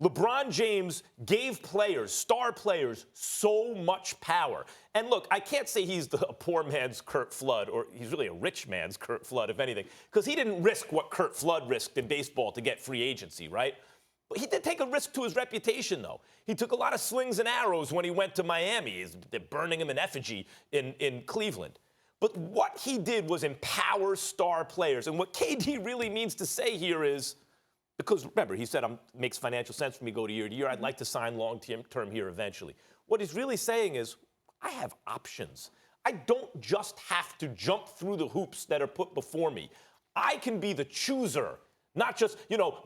LeBron James gave players, star players, so much power. And look, I can't say he's a poor man's Curt Flood, or he's really a rich man's Curt Flood, if anything, because he didn't risk what Curt Flood risked in baseball to get free agency, right? But he did take a risk to his reputation, though. He took a lot of slings and arrows when he went to Miami. They're burning him in effigy in Cleveland. But what he did was empower star players. And what KD really means to say here is, because remember, he said, it makes financial sense for me to go to year. I'd like to sign long-term here eventually. What he's really saying is, I have options. I don't just have to jump through the hoops that are put before me. I can be the chooser. Not just,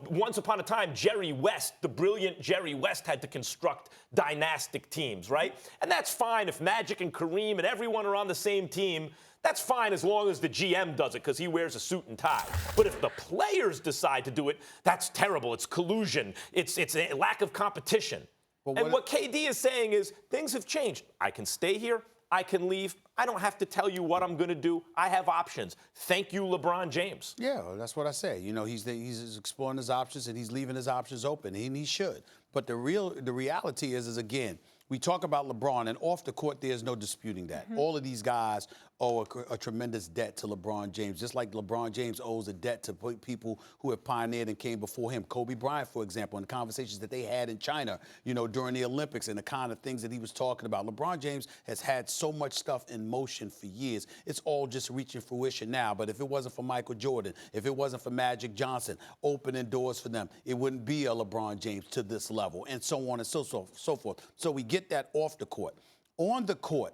once upon a time, Jerry West, the brilliant Jerry West, had to construct dynastic teams, right? And that's fine if Magic and Kareem and everyone are on the same team. That's fine as long as the GM does it because he wears a suit and tie. But if the players decide to do it, that's terrible. It's collusion. It's a lack of competition. And what KD is saying is things have changed. I can stay here. I can leave. I don't have to tell you what I'm going to do. I have options. Thank you, LeBron James. Yeah, that's what I say. He's exploring his options and he's leaving his options open, and he should. But the reality is again, we talk about LeBron, and off the court, there's no disputing that. All of these guys owe a tremendous debt to LeBron James, just like LeBron James owes a debt to people who have pioneered and came before him. Kobe Bryant, for example, and the conversations that they had in China, during the Olympics and the kind of things that he was talking about. LeBron James has had so much stuff in motion for years. It's all just reaching fruition now. But if it wasn't for Michael Jordan, if it wasn't for Magic Johnson opening doors for them, it wouldn't be a LeBron James to this level, and so on and so forth. So we get that off the court. On the court,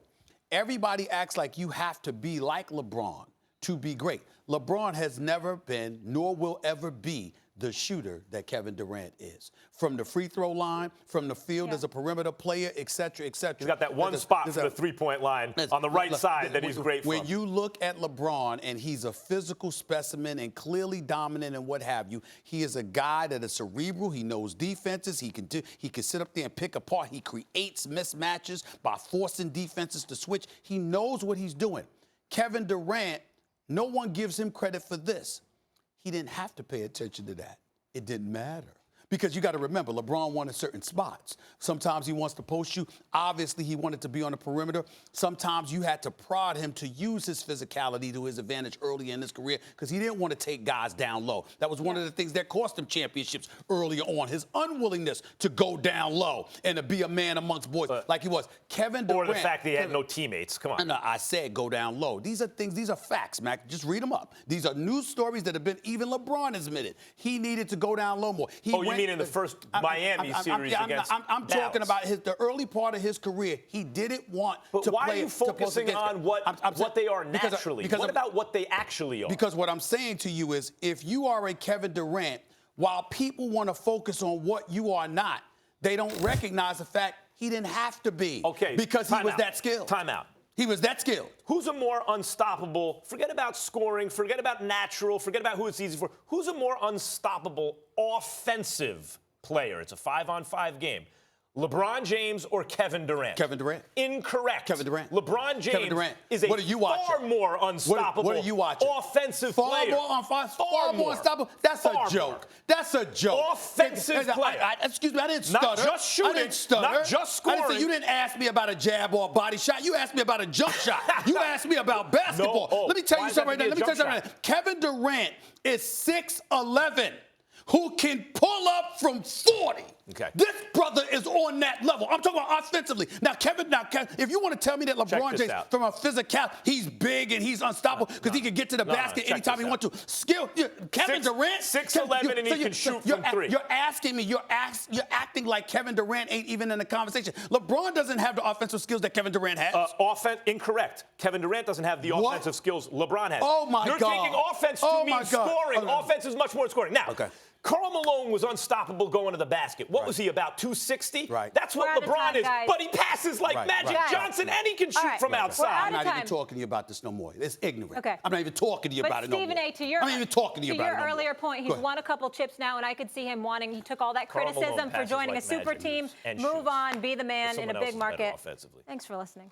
everybody acts like you have to be like LeBron to be great. LeBron has never been, nor will ever be, the shooter that Kevin Durant is. From the free throw line, from the field as a perimeter player, et cetera, et cetera. He's got that one spot for the three-point line on the right side that he's great from. When you look at LeBron, and he's a physical specimen and clearly dominant and what have you, he is a guy that is cerebral. He knows defenses. He can sit up there and pick apart. He creates mismatches by forcing defenses to switch. He knows what he's doing. Kevin Durant, no one gives him credit for this. He didn't have to pay attention to that. It didn't matter. Because you got to remember, LeBron wanted certain spots. Sometimes he wants to post you. Obviously, he wanted to be on the perimeter. Sometimes you had to prod him to use his physicality to his advantage early in his career because he didn't want to take guys down low. That was one of the things that cost him championships earlier on, his unwillingness to go down low and to be a man amongst boys like he was. Kevin Durant. Or the fact that he had no teammates. Come on. No, I said go down low. These are facts, Mac. Just read them up. These are news stories that have been, even LeBron has admitted. He needed to go down low more. You mean in the first Miami series against I'm talking about the early part of his career. He didn't want to play. But why are you focusing on what they are naturally? What about what they actually are? Because what I'm saying to you is, if you are a Kevin Durant, while people want to focus on what you are not, they don't recognize the fact he didn't have to be. Okay. Because he was that skilled. Time out. He was that skilled. Who's a more unstoppable, forget about scoring, forget about natural, forget about who it's easy for. Who's a more unstoppable offensive player? It's a 5-on-5 game. LeBron James or Kevin Durant? Kevin Durant. Incorrect. Kevin Durant. LeBron James is a far more unstoppable what are you watching? Offensive player. Far more unstoppable? That's a joke. That's a joke. Offensive player. Excuse me, I didn't stutter. Not just shooting. I didn't stutter. Not just scoring. You didn't ask me about a jab or a body shot. You asked me about a jump shot. You asked me about basketball. Let me tell you something right now. Kevin Durant is 6'11", who can pull up from 40. Okay. This brother is on that level. I'm talking about offensively. Now, Kevin, if you want to tell me that LeBron James, from a physical, he's big and he's unstoppable because he can get to the basket anytime he wants to. Kevin Durant, 6'11", and he can shoot from three. You're asking me, you're acting like Kevin Durant ain't even in the conversation. LeBron doesn't have the offensive skills that Kevin Durant has. Incorrect. Kevin Durant doesn't have the offensive skills LeBron has. Oh, my God. You're taking offense to mean scoring. Offense is much more than scoring. Now, Karl Malone was unstoppable going to the basket. What was he, about 260? Right. That's what LeBron is. Guys. But he passes like Magic Johnson, and he can shoot from outside. I'm not even talking to you about this no more. It's ignorant. Okay. I'm not even talking to you about it no more. Stephen A., to your earlier point, he's won a couple chips now, and I could see him wanting, he took all that criticism for joining a super team, move on, be the man in a big market. Thanks for listening.